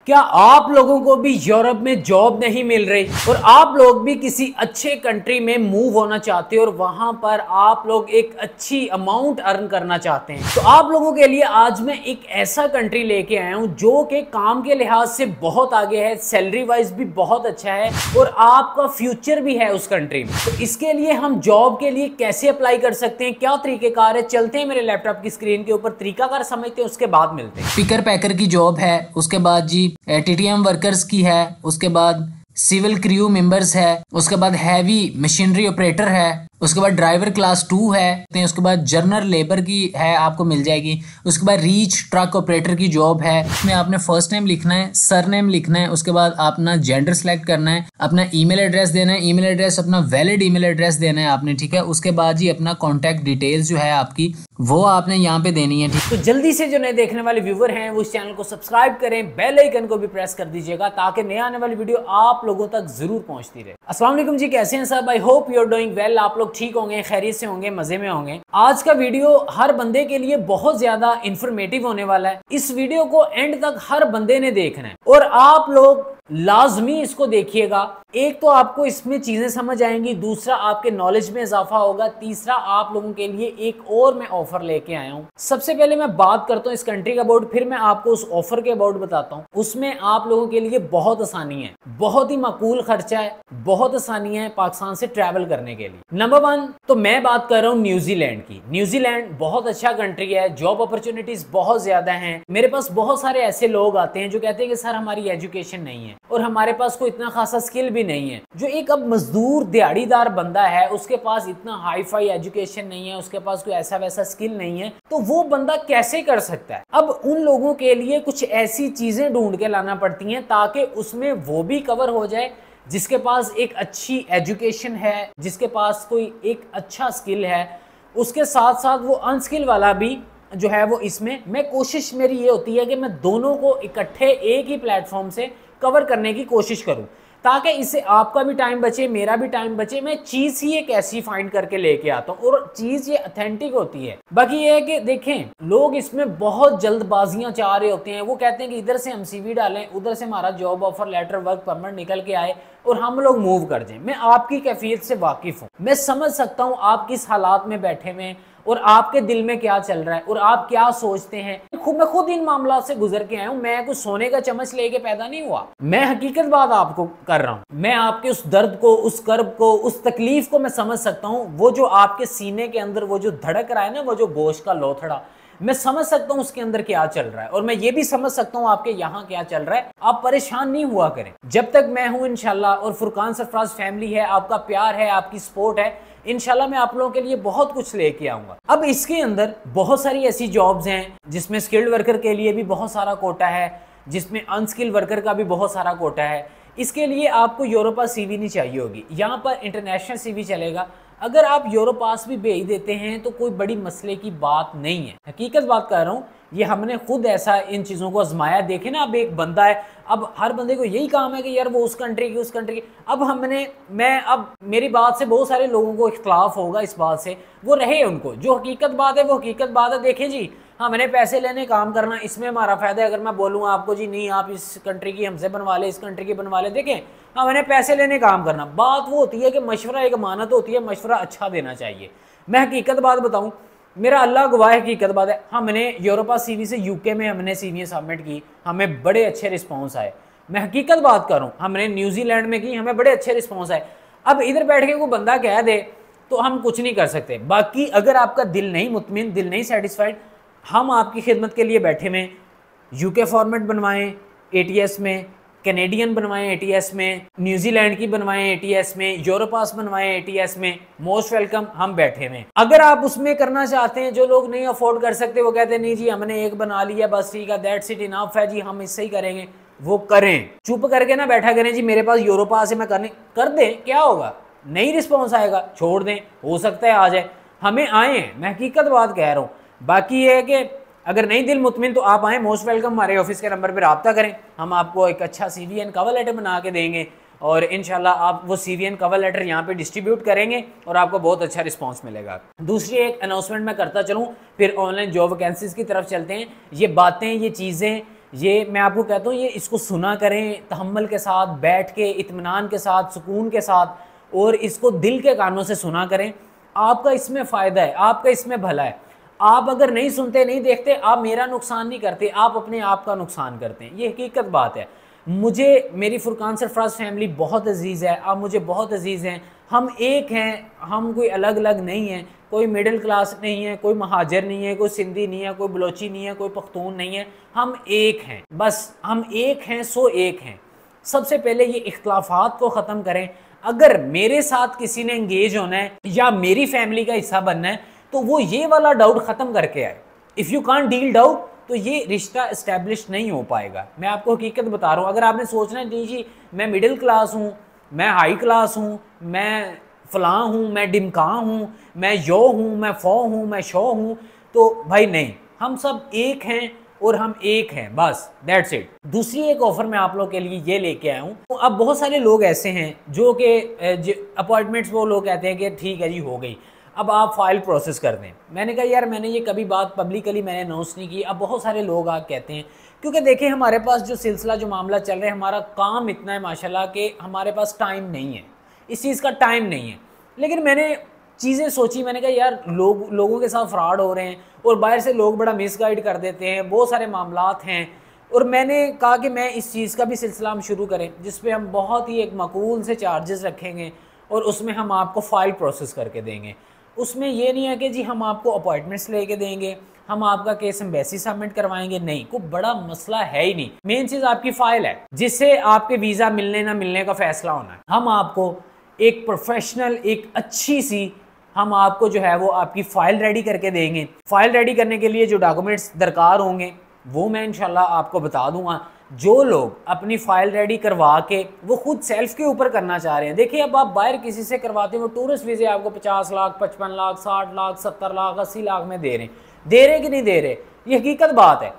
क्या आप लोगों को भी यूरोप में जॉब नहीं मिल रही और आप लोग भी किसी अच्छे कंट्री में मूव होना चाहते हो और वहां पर आप लोग एक अच्छी अमाउंट अर्न करना चाहते हैं, तो आप लोगों के लिए आज मैं एक ऐसा कंट्री लेके आया हूं जो कि काम के लिहाज से बहुत आगे है, सैलरी वाइज भी बहुत अच्छा है और आपका फ्यूचर भी है उस कंट्री में। तो इसके लिए हम जॉब के लिए कैसे अप्लाई कर सकते हैं, क्या तरीकेकार है, चलते हैं मेरे लैपटॉप की स्क्रीन के ऊपर, तरीकाकार समझते हैं, उसके बाद मिलते हैं। पिकर पैकर की जॉब है, उसके बाद जी टीटीएम वर्कर्स की है, उसके बाद सिविल क्रू मेंबर्स है, उसके बाद हैवी मशीनरी ऑपरेटर है, उसके बाद ड्राइवर क्लास 2 है, उसके बाद जर्नल लेबर की है, आपको मिल जाएगी। उसके बाद रीच ट्रक ऑपरेटर की जॉब है, उसमें आपने फर्स्ट नेम लिखना है, सर नेम लिखना है, उसके बाद अपना जेंडर सेलेक्ट करना है, अपना ईमेल एड्रेस देना है, ईमेल एड्रेस अपना वैलिड ईमेल एड्रेस देना है आपने, ठीक है। उसके बाद जी अपना कॉन्टैक्ट डिटेल्स जो है आपकी वो आपने यहाँ पे देनी है, ठीक। तो जल्दी से जो नए देखने वाले व्यूवर हैं वो इस चैनल को सब्सक्राइब करें, बेल आइकन को भी प्रेस कर दीजिएगा ताकि नए आने वाली वीडियो आप लोगों तक जरूर पहुंचती रहे। अस्सलाम वालेकुम जी, कैसे हैं सब? I hope you are doing well. आप लोग ठीक होंगे, खैरियत से होंगे, मजे में होंगे। आज का वीडियो हर बंदे के लिए बहुत ज्यादा इंफॉर्मेटिव होने वाला है। इस वीडियो को एंड तक हर बंदे ने देखना है और आप लोग लाजमी इसको देखिएगा। एक तो आपको इसमें चीजें समझ आएंगी, दूसरा आपके नॉलेज में इजाफा होगा, तीसरा आप लोगों के लिए एक और मैं ऑफर लेके आया हूं। सबसे पहले मैं बात करता हूं इस कंट्री का अबाउट, फिर मैं आपको उस ऑफर के अबाउट बताता हूं। उसमें आप लोगों के लिए बहुत आसानी है, बहुत ही माकूल खर्चा है, बहुत आसानी है पाकिस्तान से ट्रैवल करने के लिए। नंबर 1 तो मैं बात कर रहा हूं न्यूजीलैंड की। न्यूजीलैंड बहुत अच्छा कंट्री है, जॉब अपॉर्चुनिटीज बहुत ज्यादा हैं। मेरे पास बहुत सारे ऐसे लोग आते हैं जो कहते हैं कि सर हमारी एजुकेशन नहीं है और हमारे पास कोई इतना खासा स्किल भी नहीं है। जो एक अब मजदूर दिहाड़ीदार बंदा है उसके पास इतना हाई फाई एजुकेशन नहीं है, उसके पास कोई ऐसा वैसा स्किल नहीं है, तो वो बंदा कैसे कर सकता है? अब उन लोगों के लिए कुछ ऐसी चीजें ढूंढ के लाना पड़ती हैं ताकि उसमें वो भी कवर हो जाए जिसके पास एक अच्छी एजुकेशन है, जिसके पास कोई एक अच्छा स्किल है, उसके साथ साथ वो अनस्किल वाला भी जो है वो इसमें। मैं कोशिश मेरी ये होती है कि मैं दोनों को इकट्ठे एक ही प्लेटफॉर्म से कवर करने की कोशिश करूं ताकि इससे आपका भी टाइम बचे, मेरा भी टाइम बचे। मैं चीज ही एक ऐसी फाइंड करके लेके आता हूं और चीज ये ऑथेंटिक होती है। बाकी ये है कि देखें, लोग इसमें बहुत जल्दबाजियां चाह रहे होते हैं। वो कहते हैं कि इधर से हम सीवी डालें, उधर से हमारा job offer letter, work permit निकल के आए और हम लोग मूव कर जाएं। मैं आपकी कैफियत से वाकिफ हूं, मैं समझ सकता हूं आप किस हालात में बैठे हुए और आपके दिल में क्या चल रहा है और आप क्या सोचते हैं। मैं खुद इन मामलों से गुजर के आया हूं। मैं कुछ सोने का चम्मच लेके पैदा नहीं हुआ, मैं हकीकत बात आपको कर रहा हूं। मैं आपके उस दर्द को, उस कर्ब को, उस तकलीफ को मैं समझ सकता हूं। वो जो आपके सीने के अंदर वो जो धड़क रहा है ना, वो जो गोश्त का लोथड़ा, मैं समझ सकता हूं उसके अंदर क्या चल रहा है और मैं ये भी समझ सकता हूं आपके यहाँ क्या चल रहा है। आप परेशान नहीं हुआ करें, जब तक मैं हूं इंशाल्लाह और फुरकान सरफराज फैमिली है, आपका प्यार है, आपकी सपोर्ट है, इंशाल्लाह मैं आप लोगों के लिए बहुत कुछ लेके आऊंगा। अब इसके अंदर बहुत सारी ऐसी जॉब्स हैं जिसमें स्किल्ड वर्कर के लिए भी बहुत सारा कोटा है, जिसमें अनस्किल्ड वर्कर का भी बहुत सारा कोटा है। इसके लिए आपको यूरोपास सीवी नहीं चाहिए होगी, यहाँ पर इंटरनेशनल सीवी चलेगा। अगर आप यूरोपास भी भेज देते हैं तो कोई बड़ी मसले की बात नहीं है, हकीकत बात कर रहा हूँ। ये हमने खुद ऐसा इन चीज़ों को आजमाया। देखे ना, अब एक बंदा है, अब हर बंदे को यही काम है कि यार वो उस कंट्री की, उस कंट्री की। अब मेरी बात से बहुत सारे लोगों को इख्तलाफ होगा इस बात से, वो रहे उनको। जो हकीकत बात है वो हकीकत बात है। देखें जी, हमने पैसे लेने काम करना, इसमें हमारा फायदा है। अगर मैं बोलूँगा आपको जी नहीं आप इस कंट्री की हमसे बनवा ले, इस कंट्री की बनवा ले, देखें हमने पैसे लेने काम करना। बात वो होती है कि मशवरा एक अमानत होती है, मशवरा अच्छा देना चाहिए। मैं हकीकत बात बताऊँ, मेरा अल्लाह गवाह है, हकीकत बात है। हमने यूरोपा सीवी से यूके में हमने सीवी सबमिट की, हमें बड़े अच्छे रिस्पॉन्स आए। मैं हकीकत बात करूँ, हमने न्यूजीलैंड में की, हमें बड़े अच्छे रिस्पॉन्स आए। अब इधर बैठ के कोई बंदा कह दे तो हम कुछ नहीं कर सकते। बाकी अगर आपका दिल नहीं मुतमिन, दिल नहीं सेटिस्फाइड, हम आपकी खिदमत के लिए बैठे हुए। यूके फॉर्मेट बनवाएं एटीएस में, कैनेडियन बनवाएं एटीएस में, न्यूजीलैंड की बनवाएं एटीएस में, यूरोपास बनवाएं एटीएस में, मोस्ट वेलकम, हम बैठे हैं। अगर आप उसमें करना चाहते हैं, जो लोग नहीं अफोर्ड कर सकते वो कहते हैं नहीं जी हमने एक बना लिया बस, ठीक है, दैट्स इट, इनफ है जी, हम इससे ही करेंगे, वो करें। चुप करके ना बैठा करें जी मेरे पास यूरोपास है मैं करने, कर दें, क्या होगा? नहीं रिस्पॉन्स आएगा, छोड़ दें, हो सकता है आ जाए, हमें आए हैं, मैं हकीकत बात कह रहा हूँ। बाकी ये है कि अगर नहीं दिल मुतमिन तो आप आएँ, मोस्ट वेलकम, हमारे ऑफिस के नंबर पर रब्ता करें, हम आपको एक अच्छा सीवी एंड कवर लेटर बना के देंगे और इंशाल्लाह आप वो सीवी एंड कवर लेटर यहाँ पे डिस्ट्रीब्यूट करेंगे और आपको बहुत अच्छा रिस्पांस मिलेगा। दूसरी एक अनाउंसमेंट मैं करता चलूँ, फिर ऑनलाइन जॉब वैकेंसीज की तरफ चलते हैं। ये बातें, ये चीज़ें ये मैं आपको कहता हूँ, ये इसको सुना करें तहम्मुल के साथ, बैठ के इत्मीनान के साथ, सुकून के साथ, और इसको दिल के कानों से सुना करें। आपका इसमें फ़ायदा है, आपका इसमें भला है। आप अगर नहीं सुनते, नहीं देखते, आप मेरा नुकसान नहीं करते, आप अपने आप का नुकसान करते हैं। ये हकीकत बात है। मुझे मेरी फुरकान सरफराज फैमिली बहुत अजीज़ है, आप मुझे बहुत अजीज़ हैं। हम एक हैं, हम कोई अलग अलग नहीं हैं। कोई मिडिल क्लास नहीं है, कोई महाजर नहीं है, कोई सिंधी नहीं है, कोई बलोची नहीं है, कोई पख्तून नहीं है। हम एक हैं, बस हम एक हैं, सो एक हैं। सबसे पहले ये इख्तलाफात को ख़त्म करें। अगर मेरे साथ किसी ने इंगेज होना है या मेरी फैमिली का हिस्सा बनना है तो वो ये वाला डाउट ख़त्म करके आए। If you can't deal doubt तो ये रिश्ता इस्टेब्लिश नहीं हो पाएगा। मैं आपको हकीकत बता रहा हूँ। अगर आपने सोचना है जी मैं मिडिल क्लास हूँ, मैं हाई क्लास हूँ, मैं फ़लाँ हूँ, मैं डिमका हूँ, मैं यो हूँ, मैं फ़ो हूँ, मैं शो हूँ, तो भाई नहीं, हम सब एक हैं और हम एक हैं, बस दैट्स इट। दूसरी एक ऑफ़र मैं आप लोग के लिए ये लेके आया हूँ। तो अब बहुत सारे लोग ऐसे हैं जो कि अपॉइंटमेंट्स, वो लोग कहते हैं कि ठीक है जी हो गई, अब आप फाइल प्रोसेस कर दें। मैंने कहा यार मैंने ये कभी बात पब्लिकली मैंने अनाउंस नहीं की। अब बहुत सारे लोग आप कहते हैं, क्योंकि देखें हमारे पास जो सिलसिला जो मामला चल रहा है, हमारा काम इतना है माशाल्लाह कि हमारे पास टाइम नहीं है, इस चीज़ का टाइम नहीं है। लेकिन मैंने चीज़ें सोची, मैंने कहा यार लोगों के साथ फ्रॉड हो रहे हैं और बाहर से लोग बड़ा मिसगाइड कर देते हैं, बहुत सारे मामलात हैं। और मैंने कहा कि मैं इस चीज़ का भी सिलसिला हम शुरू करें जिस पे हम बहुत ही एक माकूल से चार्जेस रखेंगे और उसमें हम आपको फ़ाइल प्रोसेस करके देंगे। उसमें ये नहीं है कि जी हम आपको अपॉइंटमेंट्स लेके देंगे, हम आपका केस एम्बेसी सबमिट करवाएंगे, नहीं, कोई बड़ा मसला है ही नहीं। मेन चीज़ आपकी फ़ाइल है जिससे आपके वीज़ा मिलने ना मिलने का फ़ैसला होना है। हम आपको एक प्रोफेशनल, एक अच्छी सी, हम आपको जो है वो आपकी फ़ाइल रेडी करके देंगे। फ़ाइल रेडी करने के लिए जो डॉक्यूमेंट्स दरकार होंगे वो मैं इंशाल्लाह आपको बता दूंगा। जो लोग अपनी फ़ाइल रेडी करवा के वो खुद सेल्फ के ऊपर करना चाह रहे हैं, देखिए अब आप बाहर किसी से करवाते हैं, वो टूरिस्ट वीज़े आपको 50 लाख, 55 लाख, 60 लाख, 70 लाख, 80 लाख में दे रहे कि नहीं दे रहे, ये हकीकत बात है।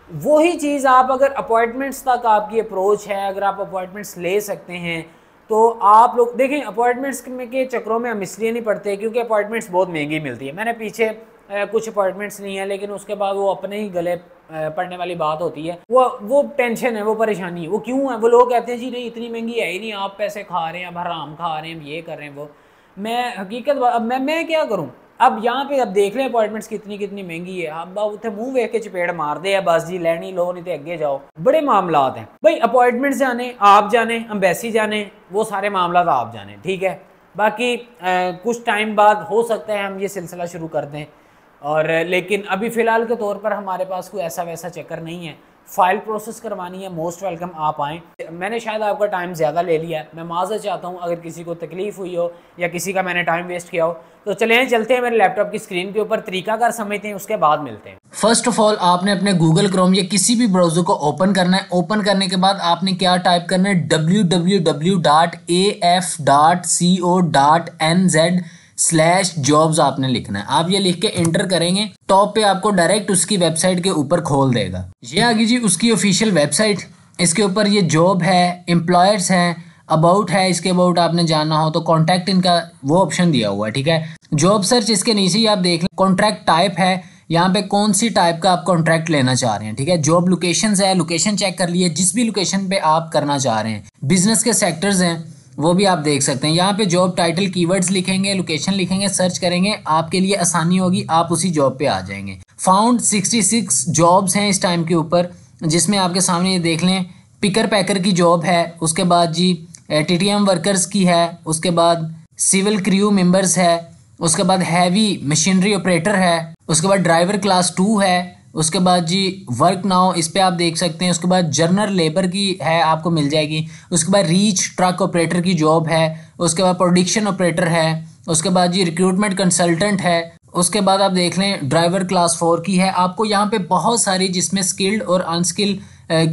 वही चीज़ आप अगर अपॉइंटमेंट्स तक आपकी अप्रोच है, अगर आप अपॉइंटमेंट्स ले सकते हैं तो आप लोग देखें। अपॉइंटमेंट्स के चक्करों में हम इसलिए नहीं पढ़ते क्योंकि अपॉइंटमेंट्स बहुत महंगी मिलती है। मैंने पीछे कुछ अपॉइंटमेंट्स नहीं है, लेकिन उसके बाद वो अपने ही गले पड़ने वाली बात होती है। वो टेंशन है, वो परेशानी है। वो क्यों है? वो लोग कहते हैं जी नहीं इतनी महंगी है ही नहीं, आप पैसे खा रहे हैं, अब हराम खा रहे हैं, ये कर रहे हैं वो। मैं हकीकत अब मैं क्या करूँ? अब यहाँ पे अब देख लें अपॉइंटमेंट्स कितनी महंगी है। अब उत्थे मुँह वेख के चपेड़ मार दे, बस जी लैनी लो नहीं तो अगे जाओ। बड़े मामलात हैं भाई, अपॉइंटमेंट्स जाने आप जाने, एम्बेसी जाने, वो सारे मामलात आप जाने, ठीक है। बाकी कुछ टाइम बाद हो सकता है हम ये सिलसिला शुरू कर दें, और लेकिन अभी फ़िलहाल के तौर पर हमारे पास कोई ऐसा वैसा चक्कर नहीं है। फ़ाइल प्रोसेस करवानी है, मोस्ट वेलकम, आप आएँ। मैंने शायद आपका टाइम ज़्यादा ले लिया है, मैं माज़रत चाहता हूँ अगर किसी को तकलीफ़ हुई हो या किसी का मैंने टाइम वेस्ट किया हो। तो चलते हैं मेरे लैपटॉप की स्क्रीन के ऊपर, तरीकाकार समझते हैं, उसके बाद मिलते हैं। फर्स्ट ऑफ ऑल आपने अपने गूगल क्रोम या किसी भी ब्राउज़र को ओपन करना है। ओपन करने के बाद आपने क्या टाइप करना है, www.af.co.nz/jobs आपने लिखना है। आप ये लिख के इंटर करेंगे, टॉप पे आपको डायरेक्ट उसकी वेबसाइट के ऊपर खोल देगा। ये आ गई जी उसकी ऑफिशियल वेबसाइट। इसके ऊपर ये जॉब है, एम्प्लॉयर्स हैं, अबाउट है। इसके अबाउट आपने जानना हो तो कॉन्टैक्ट इनका वो ऑप्शन दिया हुआ है, ठीक है। जॉब सर्च इसके नीचे ही आप देख लें, कॉन्ट्रैक्ट टाइप है, यहाँ पे कौन सी टाइप का आप कॉन्ट्रैक्ट लेना चाह रहे हैं, ठीक है। जॉब लोकेशंस है, लोकेशन चेक कर लिए, जिस भी लोकेशन पे आप करना चाह रहे हैं। बिजनेस के सेक्टर्स हैं वो भी आप देख सकते हैं। यहाँ पे जॉब टाइटल कीवर्ड्स लिखेंगे, लोकेशन लिखेंगे, सर्च करेंगे, आपके लिए आसानी होगी, आप उसी जॉब पे आ जाएंगे। फाउंड 66 जॉब्स हैं इस टाइम के ऊपर, जिसमें आपके सामने ये देख लें, पिकर पैकर की जॉब है, उसके बाद जी TTM वर्कर्स की है, उसके बाद सिविल क्रू मेंबर्स है, उसके बाद हैवी मशीनरी ऑपरेटर है, उसके बाद ड्राइवर क्लास 2 है, उसके बाद जी वर्क नाउ इस पे आप देख सकते हैं। उसके बाद जर्नल लेबर की है, आपको मिल जाएगी। उसके बाद रीच ट्रक ऑपरेटर की जॉब है, उसके बाद प्रोडक्शन ऑपरेटर है, उसके बाद जी रिक्रूटमेंट कंसल्टेंट है, उसके बाद आप देख लें ड्राइवर क्लास 4 की है। आपको यहाँ पे बहुत सारी जिसमें स्किल्ड और अनस्किल्ड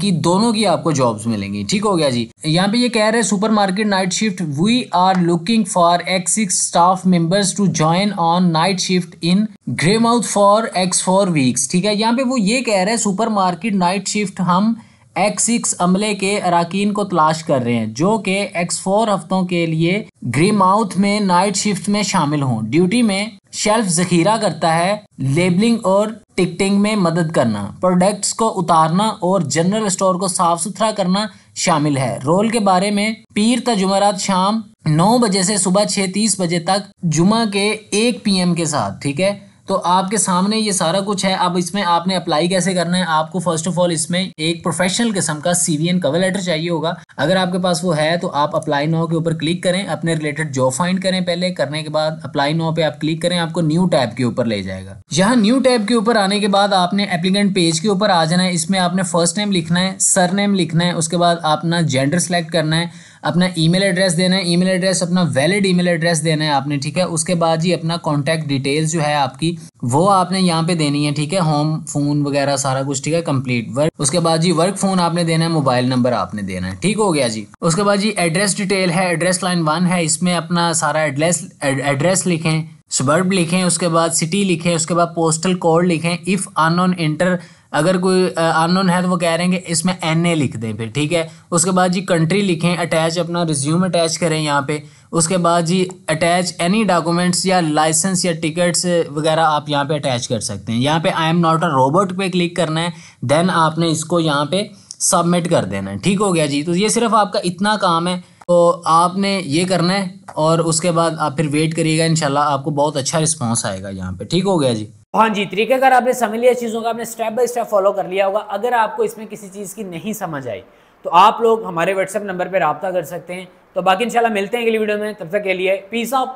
की दोनों की आपको जॉब्स मिलेंगी, ठीक हो गया जी। यहाँ पे ये कह रहे हैं supermarket night shift, we are looking for X6 staff members to join on night shift in Greymouth for X4 weeks, ठीक है। यहाँ पे वो ये कह रहे हैं सुपरमार्केट नाइट शिफ्ट हम X6 अमले के अराकीन को तलाश कर रहे हैं जो कि X4 हफ्तों के लिए ग्रेमाउथ में नाइट शिफ्ट में शामिल हों। ड्यूटी में शेल्फ जखीरा करता है, लेबलिंग और टिकटिंग में मदद करना, प्रोडक्ट्स को उतारना और जनरल स्टोर को साफ सुथरा करना शामिल है। रोल के बारे में पीर ता जुमेरात शाम 9 बजे से सुबह 6:30 बजे तक, जुमा के 1 PM के साथ। ठीक है, तो आपके सामने ये सारा कुछ है। अब इसमें आपने अप्लाई कैसे करना है, आपको फर्स्ट ऑफ ऑल इसमें एक प्रोफेशनल किस्म का CV एंड कवर लेटर चाहिए होगा। अगर आपके पास वो है तो आप अप्लाई नाउ के ऊपर क्लिक करें, अपने रिलेटेड जॉब फाइंड करें। पहले करने के बाद अप्लाई नाउ पे आप क्लिक करें, आपको न्यू टैब के ऊपर ले जाएगा। यहाँ न्यू टैब के ऊपर आने के बाद आपने एप्लीकेंट पेज के ऊपर आ जाना है। इसमें आपने फर्स्ट नेम लिखना है, सर नेम लिखना है, उसके बाद अपना जेंडर सेलेक्ट करना है, अपना ईमेल एड्रेस देना है, ईमेल एड्रेस अपना वैलिड ईमेल एड्रेस देना है आपने। ठीक है, उसके बाद जी अपना कॉन्टैक्ट डिटेल्स जो है आपकी वो आपने यहाँ पे देनी है। ठीक है, होम फोन वगैरह सारा कुछ। ठीक है, कंप्लीट वर्क। उसके बाद जी वर्क फोन आपने देना है, मोबाइल नंबर आपने देना है। ठीक हो गया जी। उसके बाद जी एड्रेस डिटेल है, एड्रेस लाइन 1 है, इसमें अपना सारा एड्रेस लिखें, सबर्ब लिखें, उसके बाद सिटी लिखें, उसके बाद पोस्टल कोड लिखें। इफ़ अननोन इंटर, अगर कोई अननोन है तो वो कह रहे हैं कि इसमें NA लिख दें फिर। ठीक है, उसके बाद जी कंट्री लिखें, अटैच अपना रिज्यूम अटैच करें यहाँ पे। उसके बाद जी अटैच एनी डॉक्यूमेंट्स या लाइसेंस या टिकट्स वगैरह आप यहाँ पे अटैच कर सकते हैं। यहाँ पे I am not a robot पे क्लिक करना है, देन आपने इसको यहाँ पे सबमिट कर देना है। ठीक हो गया जी। तो ये सिर्फ आपका इतना काम है, तो आपने ये करना है और उसके बाद आप फिर वेट करिएगा, इंशाल्लाह आपको बहुत अच्छा रिस्पॉन्स आएगा यहाँ पे। ठीक हो गया जी। हाँ जी, तरीक़ेकार आपने समझ लिया, चीज़ों का आपने स्टेप बाय स्टेप फॉलो कर लिया होगा। अगर आपको इसमें किसी चीज़ की नहीं समझ आई तो आप लोग हमारे व्हाट्सएप नंबर पर रब्ता कर सकते हैं। तो बाकी इंशाल्लाह मिलते हैं अगली वीडियो में, तब तक के लिए पीस आउट।